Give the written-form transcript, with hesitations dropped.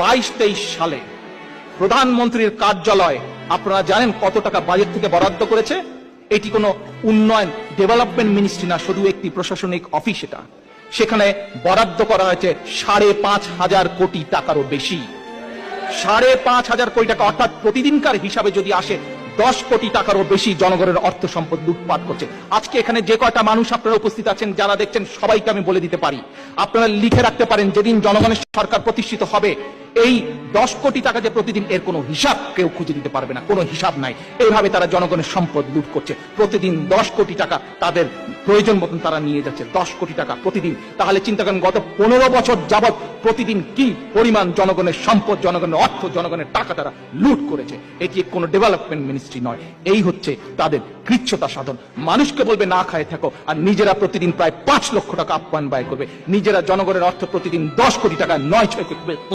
22-23 সালে প্রধানমন্ত্রীর কার্যালয় আপনারা জানেন কত টাকা বাজেট থেকে বরাদ্দ করেছে? এটি কোনো উন্নয়ন ডেভেলপমেন্ট মিনিস্ট্রি না, শুধু একটি প্রশাসনিক অফিস। এটা সেখানে বরাদ্দ করা হয়েছে 5,500 কোটি টাকারও বেশি। 5,500 কোটি টাকা, অর্থাৎ প্রতিদিনকার হিসাবে যদি আসে 10 কোটি টাকারও বেশি জনগণের অর্থ সম্পদ লুটপাট করছে। আজকে এখানে যে কয়টা মানুষ আপনারা উপস্থিত আছেন, যারা দেখছেন, সবাইকে আমি বলে দিতে পারি, আপনারা লিখে রাখতে পারেন, যেদিন জনগণের সরকার প্রতিষ্ঠিত হবে এই 10 কোটি টাকা যে প্রতিদিন, এর কোনো হিসাব কেউ খুঁজে দিতে পারবে না, কোনো হিসাব নাই। এইভাবে তারা জনগণের সম্পদ লুট করছে। প্রতিদিন 10 কোটি টাকা তাদের প্রয়োজন মতন তারা নিয়ে যাচ্ছে, 10 কোটি টাকা প্রতিদিন। তাহলে চিন্তা করেন গত 15 বছর যাবৎ প্রতিদিন কি পরিমাণ জনগণের সম্পদ, জনগণের অর্থ, জনগণের টাকা তারা লুট করেছে। এটি কোনো ডেভেলপমেন্ট মিনিস্ট্রি নয়। এই হচ্ছে তাদের কৃচ্ছতা সাধন। মানুষকে বলবে না খায় থাকো, আর নিজেরা প্রতিদিন প্রায় 5 লক্ষ টাকা আপ্যায়ন ব্যয় করবে। নিজেরা জনগণের অর্থ প্রতিদিন 10 কোটি টাকা 9-6